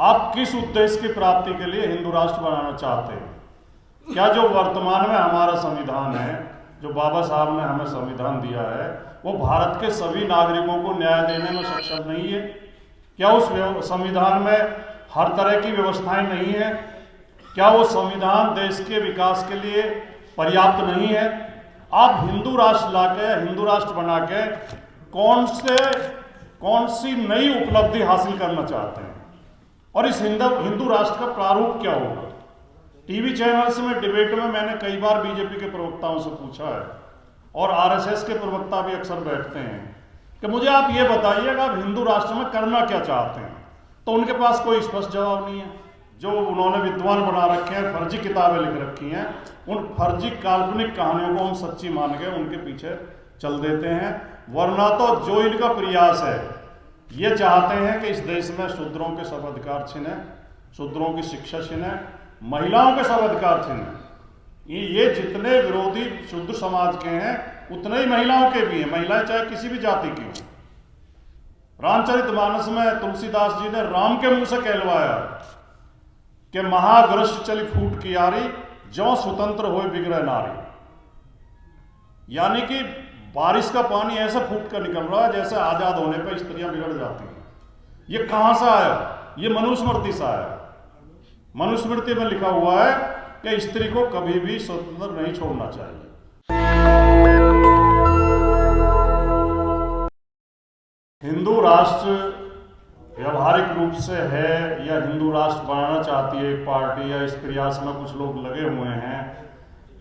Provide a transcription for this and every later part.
आप किस उद्देश्य की प्राप्ति के लिए हिंदू राष्ट्र बनाना चाहते हैं? क्या जो वर्तमान में हमारा संविधान है, जो बाबा साहब ने हमें संविधान दिया है, वो भारत के सभी नागरिकों को न्याय देने में सक्षम नहीं है? क्या उस संविधान में हर तरह की व्यवस्थाएं नहीं है? क्या वो संविधान देश के विकास के लिए पर्याप्त नहीं है? आप हिंदू राष्ट्र लाके, हिंदू राष्ट्र बना के कौन सी नई उपलब्धि हासिल करना चाहते हैं? और इस हिंदू राष्ट्र का प्रारूप क्या होगा? टीवी चैनल्स में डिबेट में मैंने कई बार बीजेपी के प्रवक्ताओं से पूछा है, और आरएसएस के प्रवक्ता भी अक्सर बैठते हैं कि मुझे आप ये बताइएगा आप हिंदू राष्ट्र में करना क्या चाहते हैं, तो उनके पास कोई स्पष्ट जवाब नहीं है। जो उन्होंने विद्वान बना रखे हैं, फर्जी किताबें लिख रखी हैं, उन फर्जी काल्पनिक कहानियों को हम सच्ची मान के उनके पीछे चल देते हैं। वरना तो जो इनका प्रयास है, ये चाहते हैं कि इस देश में शूद्रों के सब अधिकार छिने, शूद्रों की शिक्षा छिने, महिलाओं के सब अधिकार छिने। ये जितने विरोधी शूद्र समाज के हैं उतने ही महिलाओं के भी हैं, महिलाएं चाहे किसी भी जाति की हो। रामचरितमानस में तुलसीदास जी ने राम के मुंह से कहलवाया कि महाग्रस्त चली फूट की यारी, ज्यों स्वतंत्र होए बिगड़े नारी। यानी कि बारिश का पानी ऐसा फूट कर निकल रहा है जैसे आजाद होने पर स्त्रियां बिगड़ जाती हैं। ये कहां से आया? ये मनुस्मृति से आया। मनुस्मृति में लिखा हुआ है कि स्त्री को कभी भी स्वतंत्र नहीं छोड़ना चाहिए। हिंदू राष्ट्र व्यवहारिक रूप से है या हिंदू राष्ट्र बनाना चाहती है एक पार्टी, या इस प्रयास में कुछ लोग लगे हुए हैं,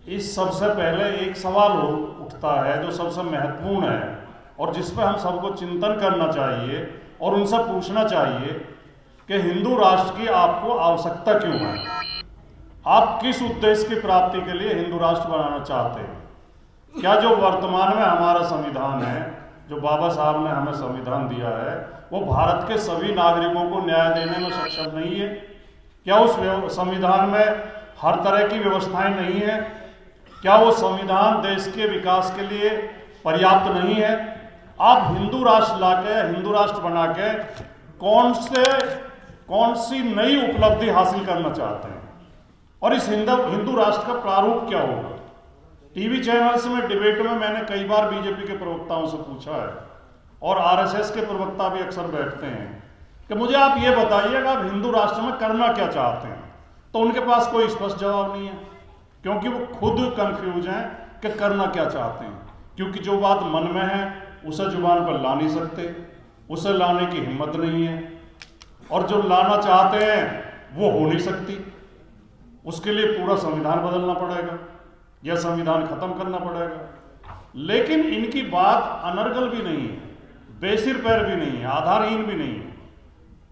इस सबसे पहले एक सवाल उठता है जो सबसे महत्वपूर्ण है और जिस पर हम सबको चिंतन करना चाहिए और उनसे पूछना चाहिए कि हिंदू राष्ट्र की आपको आवश्यकता क्यों है? आप किस उद्देश्य की प्राप्ति के लिए हिंदू राष्ट्र बनाना चाहते हैं? क्या जो वर्तमान में हमारा संविधान है, जो बाबा साहब ने हमें संविधान दिया है, वो भारत के सभी नागरिकों को न्याय देने में सक्षम नहीं है? क्या उस संविधान में हर तरह की व्यवस्थाएं नहीं है? क्या वो संविधान देश के विकास के लिए पर्याप्त नहीं है? आप हिंदू राष्ट्र लाके, हिंदू राष्ट्र बना के कौन सी नई उपलब्धि हासिल करना चाहते हैं? और इस हिंदू राष्ट्र का प्रारूप क्या होगा? टीवी चैनल्स में डिबेट में मैंने कई बार बीजेपी के प्रवक्ताओं से पूछा है, और आरएसएस के प्रवक्ता भी अक्सर बैठते हैं कि मुझे आप ये बताइएगा आप हिंदू राष्ट्र में करना क्या चाहते हैं, तो उनके पास कोई स्पष्ट जवाब नहीं है, क्योंकि वो खुद कंफ्यूज हैं कि करना क्या चाहते हैं। क्योंकि जो बात मन में है उसे जुबान पर ला नहीं सकते, उसे लाने की हिम्मत नहीं है, और जो लाना चाहते हैं वो हो नहीं सकती। उसके लिए पूरा संविधान बदलना पड़ेगा या संविधान खत्म करना पड़ेगा। लेकिन इनकी बात अनर्गल भी नहीं है, बेसिर पैर भी नहीं है, आधारहीन भी नहीं है।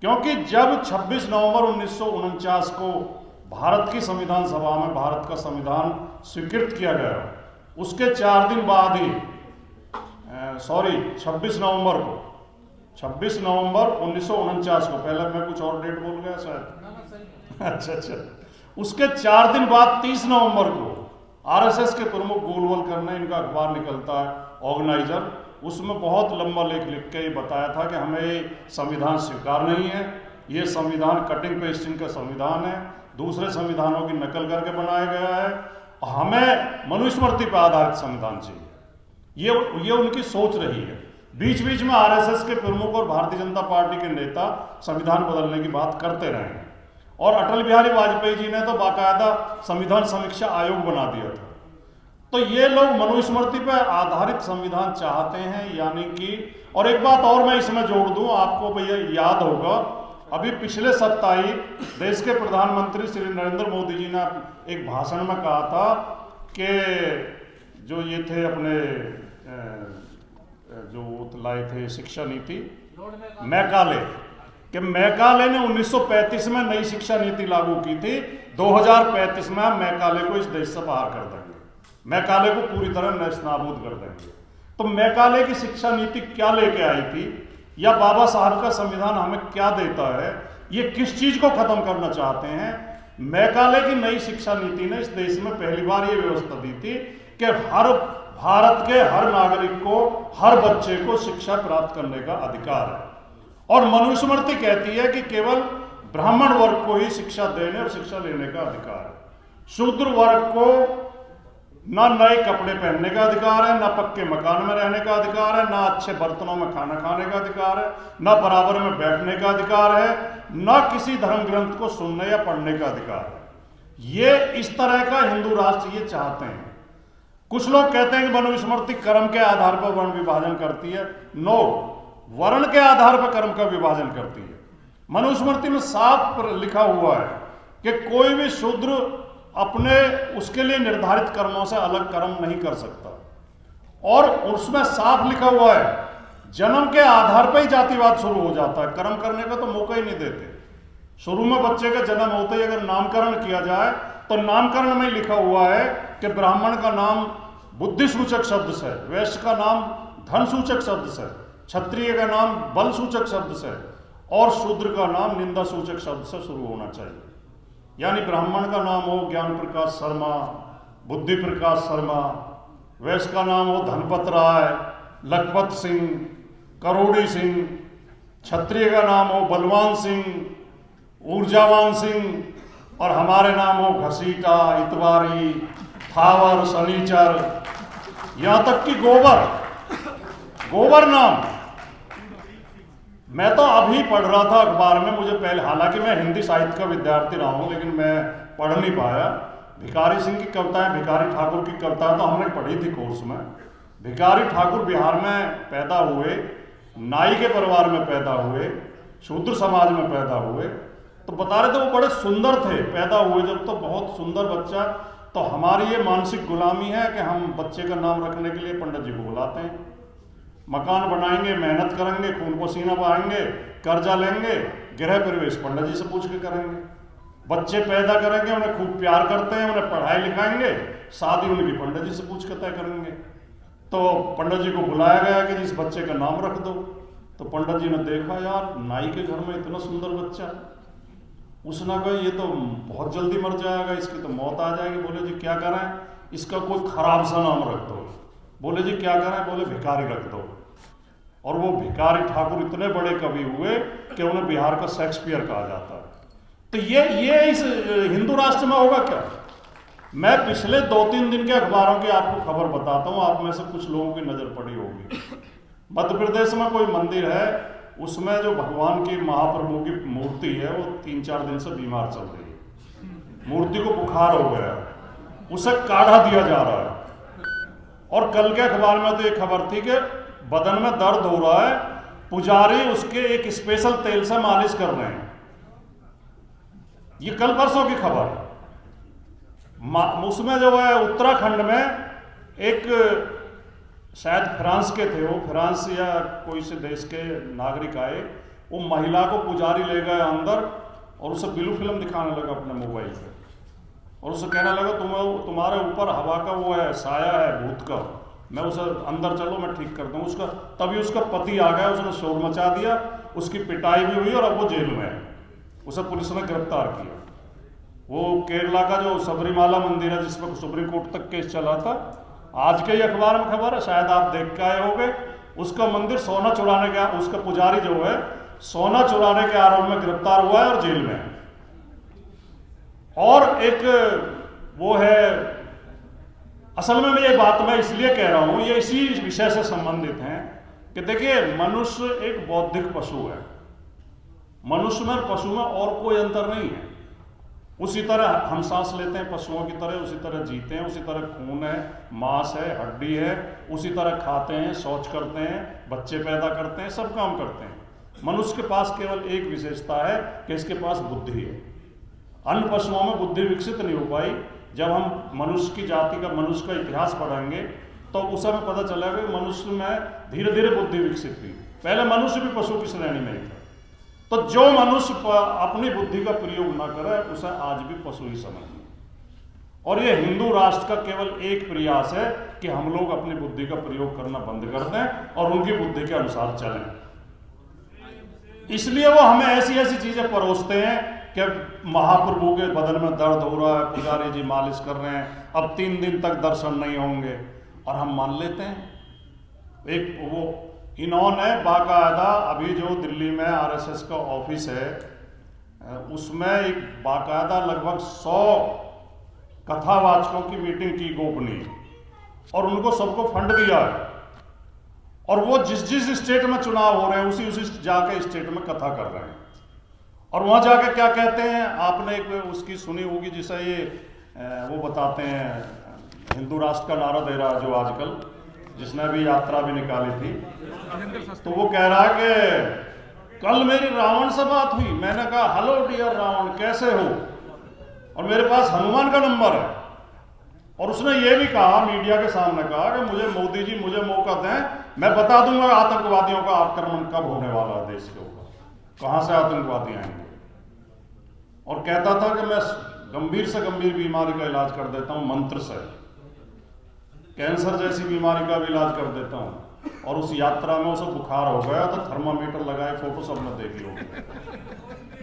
क्योंकि जब 26 नवंबर 1949 को भारत की संविधान सभा में भारत का संविधान स्वीकृत किया गया, उसके 4 दिन बाद ही 26 नवंबर 1949 को, पहले मैं कुछ और डेट बोल गया शायद। अच्छा, उसके 4 दिन बाद 30 नवंबर को आरएसएस के प्रमुख गोलवलकर ने, इनका अखबार निकलता है ऑर्गेनाइजर, उसमें बहुत लंबा लेख लिख के ये बताया था कि हमें ये संविधान स्वीकार नहीं है, ये संविधान कटिंग पेस्टिंग का संविधान है, दूसरे संविधानों की नकल करके बनाया गया है, हमें मनुस्मृति पर आधारित संविधान चाहिए। ये उनकी सोच रही है। बीच बीच में आरएसएस के प्रमुख और भारतीय जनता पार्टी के नेता संविधान बदलने की बात करते रहे हैं, और अटल बिहारी वाजपेयी जी ने तो बाकायदा संविधान समीक्षा आयोग बना दिया था। तो ये लोग मनुस्मृति पर आधारित संविधान चाहते हैं, यानी कि, और एक बात और मैं इसमें जोड़ दूं, आपको भैया याद होगा, अभी पिछले सप्ताह ही देश के प्रधानमंत्री श्री नरेंद्र मोदी जी ने एक भाषण में कहा था कि जो ये थे अपने जो लाए थे शिक्षा नीति मैकाले ने 1935 में नई शिक्षा नीति लागू की थी। 2035 में हम मैकाले को इस देश से बाहर कर देंगे, मैकाले को पूरी तरह नेस्तनाबूद कर देंगे। तो मैकाले की शिक्षा नीति क्या लेके आई थी, या बाबा साहब का संविधान हमें क्या देता है, ये किस चीज को खत्म करना चाहते हैं? मैकाले की नई शिक्षा नीति ने इस देश में पहली बार ये व्यवस्था दी थी कि भारत के हर नागरिक को, हर बच्चे को शिक्षा प्राप्त करने का अधिकार है। और मनुस्मृति कहती है कि केवल ब्राह्मण वर्ग को ही शिक्षा देने और शिक्षा लेने का अधिकार है। शूद्र वर्ग को ना नए कपड़े पहनने का अधिकार है, ना पक्के मकान में रहने का अधिकार है, ना अच्छे बर्तनों में खाना खाने का अधिकार है, ना बराबर में बैठने का अधिकार है, ना किसी धर्म ग्रंथ को सुनने या पढ़ने का अधिकार है। ये इस तरह का हिंदू राष्ट्र ये चाहते हैं। कुछ लोग कहते हैं कि मनुस्मृति कर्म के आधार पर वर्ण विभाजन करती है। नो, वर्ण के आधार पर कर्म का विभाजन करती है। मनुस्मृति में साफ लिखा हुआ है कि कोई भी शूद्र अपने उसके लिए निर्धारित कर्मों से अलग कर्म नहीं कर सकता, और उसमें साफ लिखा हुआ है जन्म के आधार पर ही जातिवाद शुरू हो जाता है। कर्म करने का तो मौका ही नहीं देते। शुरू में बच्चे का जन्म होते ही अगर नामकरण किया जाए तो नामकरण में लिखा हुआ है कि ब्राह्मण का नाम बुद्धि सूचक शब्द से, वैश्य का नाम धन सूचक शब्द से, क्षत्रिय का नाम बल सूचक शब्द से, और शूद्र का नाम निंदा सूचक शब्द से शुरू होना चाहिए। यानी ब्राह्मण का नाम हो ज्ञान प्रकाश शर्मा, बुद्धि प्रकाश शर्मा, वैश्य का नाम हो धनपत राय, लखपत सिंह, करोड़ी सिंह, क्षत्रिय का नाम हो बलवान सिंह, ऊर्जावान सिंह, और हमारे नाम हो घसीटा, इतवारी, थावर, शनिचर, यहां तक कि गोबर नाम। मैं तो अभी पढ़ रहा था अखबार में, मुझे पहले, हालांकि मैं हिंदी साहित्य का विद्यार्थी रहा हूं, लेकिन मैं पढ़ नहीं पाया। भिखारी सिंह की कविताएं, भिखारी ठाकुर की कविताएं तो हमने पढ़ी थी कोर्स में। भिखारी ठाकुर बिहार में पैदा हुए, नाई के परिवार में पैदा हुए, शूद्र समाज में पैदा हुए, तो बता रहे थे वो बड़े सुंदर थे पैदा हुए जब, तो बहुत सुंदर बच्चा। तो हमारी ये मानसिक गुलामी है कि हम बच्चे का नाम रखने के लिए पंडित जी को बुलाते हैं। मकान बनाएंगे, मेहनत करेंगे, खून पसीना बहाएंगे, कर्जा लेंगे, गृह प्रवेश पंडित जी से पूछ के करेंगे। बच्चे पैदा करेंगे, उन्हें खूब प्यार करते हैं, उन्हें पढ़ाई लिखाएंगे, शादी उनकी पंडित जी से पूछ के तय करेंगे। तो पंडित जी को बुलाया गया कि इस बच्चे का नाम रख दो। तो पंडित जी ने देखा, यार नाई के घर में इतना सुंदर बच्चा, उसने कहा ये तो बहुत जल्दी मर जाएगा, इसकी तो मौत आ जाएगी। बोले जी क्या करें, इसका कोई खराब सा नाम रख दो। बोले जी क्या करें, बोले भिखारी रख दो। और वो भिखारी ठाकुर इतने बड़े कवि हुए कि उन्हें बिहार का शेक्सपियर कहा जाता है। तो ये इस हिंदू राष्ट्र में होगा क्या? मैं पिछले 2-3 दिन के अखबारों की आपको खबर बताता हूँ, आप में से कुछ लोगों की नजर पड़ी होगी। मध्य प्रदेश में कोई मंदिर है, उसमें जो भगवान की महाप्रभु की मूर्ति है वो 3-4 दिन से बीमार चल रही है। मूर्ति को बुखार हो गया, उसे काढ़ा दिया जा रहा है। और कल के अखबार में तो एक खबर थी कि बदन में दर्द हो रहा है, पुजारी उसके एक स्पेशल तेल से मालिश कर रहे हैं। ये कल परसों की खबर है। उसमें जो है उत्तराखंड में एक, शायद फ्रांस के थे वो, फ्रांस या कोई से देश के नागरिक आए, वो महिला को पुजारी ले गए अंदर और उसे ब्लू फिल्म दिखाने लगा अपने मोबाइल पे, और उसे कहने लगा तुम्हारे ऊपर हवा का वो है, साया है भूत का, मैं उसे अंदर चलो मैं ठीक कर दूँ उसका। तभी उसका पति आ गया, उसने शोर मचा दिया, उसकी पिटाई भी हुई और अब वो जेल में है। उसे पुलिस ने गिरफ्तार किया। वो केरला का जो सबरीमाला मंदिर है जिसमें सुप्रीम कोर्ट तक केस चला था, आज के ही अखबार में खबर है, शायद आप देख के आए होंगे। उसका मंदिर सोना चुराने का, उसका पुजारी जो है सोना चुराने के आरोप में गिरफ्तार हुआ है और जेल में है। और एक वो है, असल में ये बात मैं इसलिए कह रहा हूं, ये इसी विषय से संबंधित है कि देखिए मनुष्य एक बौद्धिक पशु है। मनुष्य में पशु में और कोई अंतर नहीं है। उसी तरह हम सांस लेते हैं पशुओं की तरह, उसी तरह जीते हैं, उसी तरह खून है, मांस है, हड्डी है, उसी तरह खाते हैं, शौच करते हैं, बच्चे पैदा करते हैं, सब काम करते हैं। मनुष्य के पास केवल एक विशेषता है कि इसके पास बुद्धि है। अन्य पशुओं में बुद्धि विकसित नहीं हो पाई। जब हम मनुष्य की जाति का, मनुष्य का इतिहास पढ़ेंगे तो उस समय पता चलेगा कि मनुष्य में धीरे धीरे बुद्धि विकसित हुई। पहले मनुष्य भी पशु की श्रेणी में ही था। तो जो मनुष्य अपनी बुद्धि का प्रयोग न करे उसे आज भी पशु ही समझे। और ये हिंदू राष्ट्र का केवल एक प्रयास है कि हम लोग अपनी बुद्धि का प्रयोग करना बंद कर दें और उनकी बुद्धि के अनुसार चलें। इसलिए वो हमें ऐसी ऐसी चीजें परोसते हैं कि महाप्रभु के बदन में दर्द हो रहा है, पुजारी जी मालिश कर रहे हैं, अब 3 दिन तक दर्शन नहीं होंगे, और हम मान लेते हैं। एक वो इन्होंने बाकायदा, अभी जो दिल्ली में आरएसएस का ऑफिस है उसमें एक बाकायदा लगभग 100 कथावाचकों की मीटिंग की गोपनीय, और उनको सबको फंड दिया है, और वो जिस जिस स्टेट में चुनाव हो रहे हैं उसी उसी जाके स्टेट में कथा कर रहे हैं। और वहां जाके क्या कहते हैं, आपने एक उसकी सुनी होगी जिसे ये वो बताते हैं हिंदू राष्ट्र का नारा दे रहा है जो आजकल, जिसने भी यात्रा भी निकाली थी, तो वो कह रहा है कि कल मेरी रावण से बात हुई, मैंने कहा हेलो डियर रावण कैसे हो, और मेरे पास हनुमान का नंबर है, और उसने ये भी कहा मीडिया के सामने कहा कि मुझे मोदी जी मुझे मौका दें, मैं बता दूंगा आतंकवादियों का आक्रमण कब होने वाला है देश के ऊपर, कहां से आतंकवादी आएंगे। और कहता था कि मैं गंभीर से गंभीर बीमारी का इलाज कर देता हूं मंत्र से, कैंसर जैसी बीमारी का भी इलाज कर देता हूं। और उस यात्रा में उसे बुखार हो गया तो थर्मामीटर लगाए, फोटो सबने देखी होगी,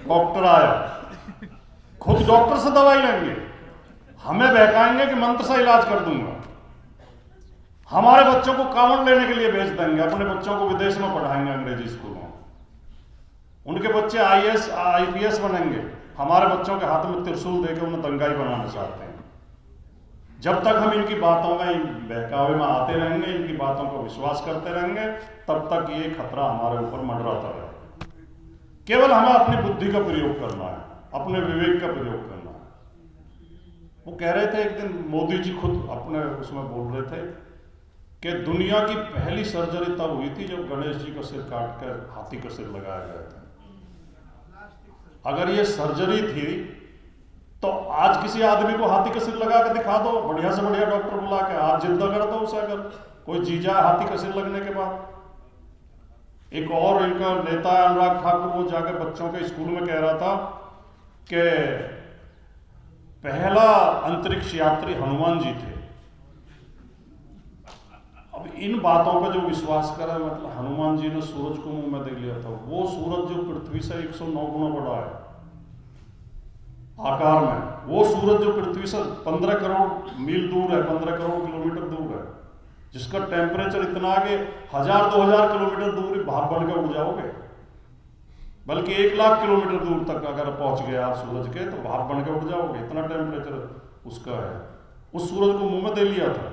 डॉक्टर आया, खुद डॉक्टर से दवाई लेंगे, हमें बहकाएंगे कि मंत्र से इलाज कर दूंगा, हमारे बच्चों को कांवड़ लेने के लिए भेज देंगे, अपने बच्चों को विदेश में पढ़ाएंगे अंग्रेजी स्कूलों, उनके बच्चे IAS IPS बनेंगे, हमारे बच्चों के हाथ में त्रिशूल देकर उन्हें दंगाई बनाना चाहते हैं। जब तक हम इनकी बातों में बहकावे में आते रहेंगे, इनकी बातों को विश्वास करते रहेंगे, तब तक ये खतरा हमारे ऊपर मंडराता रहेगा। केवल हमें अपनी बुद्धि का प्रयोग करना है, अपने विवेक का प्रयोग करना है। वो कह रहे थे एक दिन, मोदी जी खुद अपने उसमें बोल रहे थे कि दुनिया की पहली सर्जरी तब हुई थी जब गणेश जी का सिर काट कर हाथी का सिर लगाया गया था। अगर ये सर्जरी थी तो आज किसी आदमी को हाथी का सिर लगा के दिखा दो, बढ़िया से बढ़िया डॉक्टर बुला के, आज जिंदा कर दो उसे, अगर कोई जी जाए हाथी का सिर लगने के बाद। एक और इनका नेता है अनुराग ठाकुर, वो जाकर बच्चों के स्कूल में कह रहा था कि पहला अंतरिक्ष यात्री हनुमान जी थे। अब इन बातों पर जो विश्वास करे, मतलब हनुमान जी ने सूरज को मुंह में देख लिया था, वो सूरज जो पृथ्वी से 109 गुना बड़ा है आकार में, वो सूरज जो पृथ्वी से 15 करोड़ मील दूर है, 15 करोड़ किलोमीटर दूर है, जिसका टेम्परेचर इतना है कि 1000-2000 किलोमीटर दूर भाप बन के उड़ जाओगे, बल्कि 1 लाख किलोमीटर दूर तक अगर पहुंच गए आप सूरज के तो भाप बन के उड़ जाओगे, इतना टेम्परेचर उसका है। उस सूरज को मुंह में दे लिया था।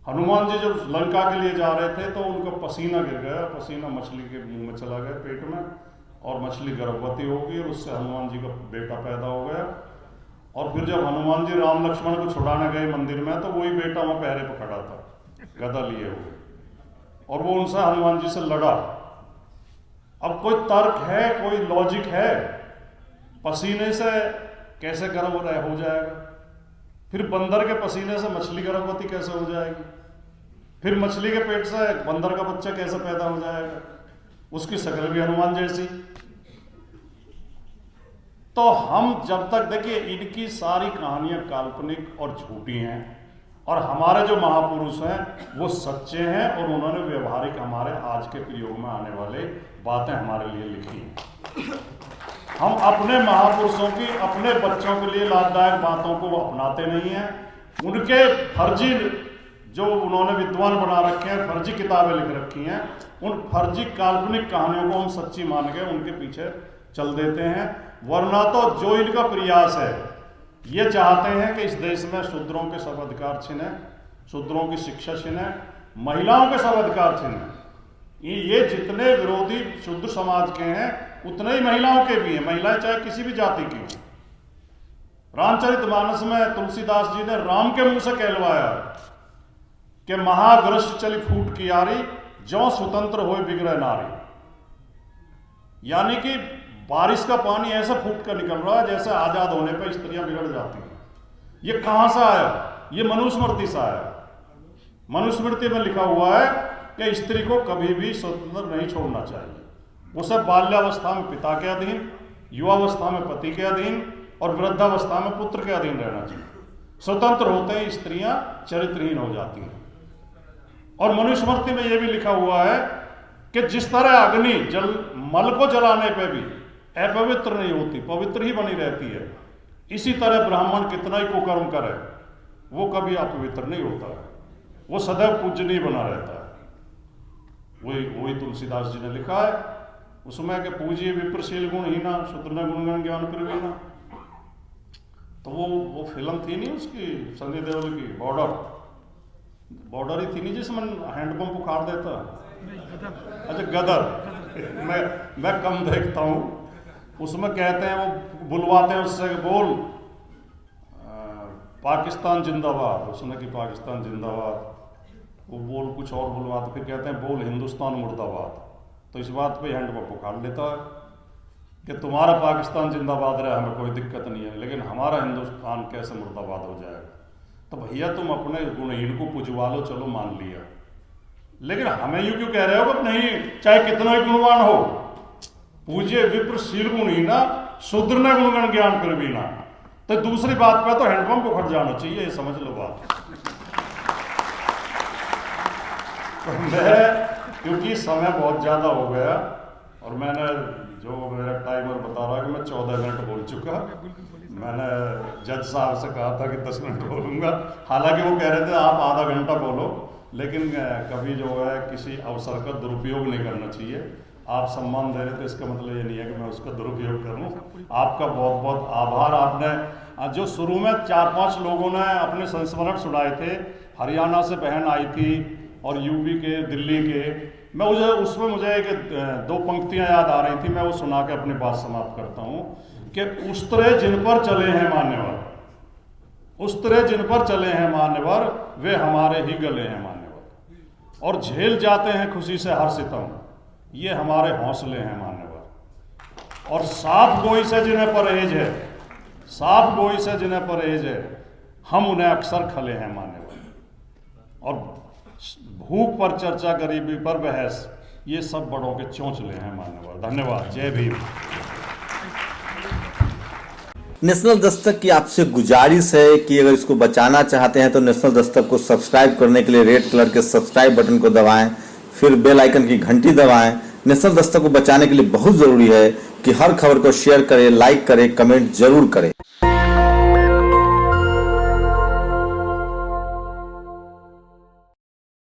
हनुमान जी जब लंका के लिए जा रहे थे तो उनका पसीना गिर गया, पसीना मछली के मुंह में चला गया पेट में, और मछली गर्भवती हो गई, और उससे हनुमान जी का बेटा पैदा हो गया। और फिर जब हनुमान जी राम लक्ष्मण को छुड़ाने गए मंदिर में, तो वही बेटा वहां पहरे पर खड़ा था गदा लिए हुए, और वो उनसे हनुमान जी से लड़ा। अब कोई तर्क है, कोई लॉजिक है? पसीने से कैसे गर्भ हो जाएगा? फिर बंदर के पसीने से मछली गर्भवती कैसे हो जाएगी? फिर मछली के पेट से बंदर का बच्चा कैसे पैदा हो जाएगा? उसकी शक्ल भी हनुमान जैसी। तो हम जब तक, देखिए, इनकी सारी कहानियां काल्पनिक और झूठी हैं, और हमारे जो महापुरुष हैं वो सच्चे हैं, और उन्होंने व्यवहारिक हमारे आज के प्रयोग में आने वाले बातें हमारे लिए लिखी हैं। हम अपने महापुरुषों की अपने बच्चों के लिए लाभदायक बातों को अपनाते नहीं हैं। उनके फर्जी जो उन्होंने विद्वान बना रखे हैं, फर्जी किताबें लिख रखी हैं, उन फर्जी काल्पनिक कहानियों को हम सच्ची मान के उनके पीछे चल देते हैं। वरना तो जो इनका प्रयास है, ये चाहते हैं कि इस देश में शूद्रों के सब अधिकार छिने, शूद्रों की शिक्षा छिने, महिलाओं के सब अधिकार छिने। ये जितने विरोधी शूद्र समाज के हैं उतने ही महिलाओं के भी हैं, महिलाएं चाहे किसी भी जाति की हो। रामचरितमानस में तुलसीदास जी ने राम के मुंह से कहलवाया कि महाग्रस्त चली फूट की यारी, जो स्वतंत्र होए बिगड़े नारी। यानी कि बारिश का पानी ऐसा फूट कर निकल रहा है जैसे आजाद होने पर स्त्रियां बिगड़ जाती हैं। ये कहां से आया? ये मनुस्मृति से आया। मनुस्मृति में लिखा हुआ है कि स्त्री को कभी भी स्वतंत्र नहीं छोड़ना चाहिए। उसे बाल्यावस्था में पिता के अधीन, युवावस्था में पति के अधीन, और वृद्धावस्था में पुत्र के अधीन रहना चाहिए। स्वतंत्र होते ही स्त्रियां चरित्रहीन हो जाती हैं। और मनुस्मृति में यह भी लिखा हुआ है कि जिस तरह अग्नि मल को जलाने पर भी अपवित्र नहीं होती, पवित्र ही बनी रहती है, इसी तरह ब्राह्मण कितना ही कुकर्म करे वो कभी अपवित्र नहीं होता है, वो सदैव पूजनीय बना रहता है। वही तुलसीदास जी ने लिखा है। उसमें कि पूज्य विप्रशील गुणहीना शूद्र गुणगण ज्ञान प्रवीणा। तो वो फिल्म थी नहीं उसकी संजय देओल की बॉर्डर ही थी नहीं जिसमें हैंडपंप उखाड़ देता। अच्छा गदर मैं कम देखता हूँ। उसमें कहते हैं वो बुलवाते हैं उससे बोल पाकिस्तान जिंदाबाद, उसने कि पाकिस्तान जिंदाबाद, वो बोल कुछ और बुलवाते फिर कहते हैं बोल हिंदुस्तान मुर्दाबाद। तो इस बात पे हैंडपंप उखाड़ लेता है कि तुम्हारा पाकिस्तान जिंदाबाद रहे हमें कोई दिक्कत नहीं है, लेकिन हमारा हिंदुस्तान कैसे मुर्दाबाद हो जाएगा। तो भैया तुम अपने गुणहीन को पुजवा लो, चलो मान लिया, लेकिन हमें यूं क्यों कह रहे हो कि नहीं चाहे कितना ही गुणवान हो, पूज्य विप्रशील गुणहीना शूद्र न गुणगण ज्ञान प्रवीणा। तो दूसरी बात पे तो हैंडपंप उखड़ जाना चाहिए, ये समझ लो बात। तो मैं क्योंकि समय बहुत ज़्यादा हो गया और मैंने जो मेरा टाइमर बता रहा है कि मैं 14 मिनट बोल चुका। मैंने जज साहब से कहा था कि 10 मिनट बोलूँगा, हालांकि वो कह रहे थे आप आधा घंटा बोलो, लेकिन कभी जो है किसी अवसर का दुरुपयोग नहीं करना चाहिए। आप सम्मान दे रहे थे, इसका मतलब ये नहीं है कि मैं उसका दुरुपयोग करूँ। आपका बहुत बहुत आभार। आपने जो शुरू में 4-5 लोगों ने अपने संस्मरण सुनाए थे, हरियाणा से बहन आई थी और यूपी के, दिल्ली के, मैं उसमें मुझे एक 2 पंक्तियां याद आ रही थी, मैं वो सुना के अपनी बात समाप्त करता हूँ कि उस तरह जिन पर चले हैं मान्यवर, उस तरह जिन पर चले हैं मान्यवर, वे हमारे ही गले हैं मान्यवर, और झेल जाते हैं खुशी से हर सितम, ये हमारे हौसले हैं मान्यवर। और साफ गोई से जिन्हें परहेज है, साफ गोई से जिन्हें परहेज है, हम उन्हें अक्सर खले हैं मान्यवर। और भूख पर चर्चा, गरीबी पर बहस, ये सब बड़ों के चौंचले हैं मान्यवर। धन्यवाद। जय भीम। नेशनल दस्तक की आपसे गुजारिश है कि अगर इसको बचाना चाहते हैं तो नेशनल दस्तक को सब्सक्राइब करने के लिए रेड कलर के सब्सक्राइब बटन को दबाएं, फिर बेल आइकन की घंटी दबाएं। नेशनल दस्तक को बचाने के लिए बहुत जरूरी है कि हर खबर को शेयर करें, लाइक करें, कमेंट जरूर करें।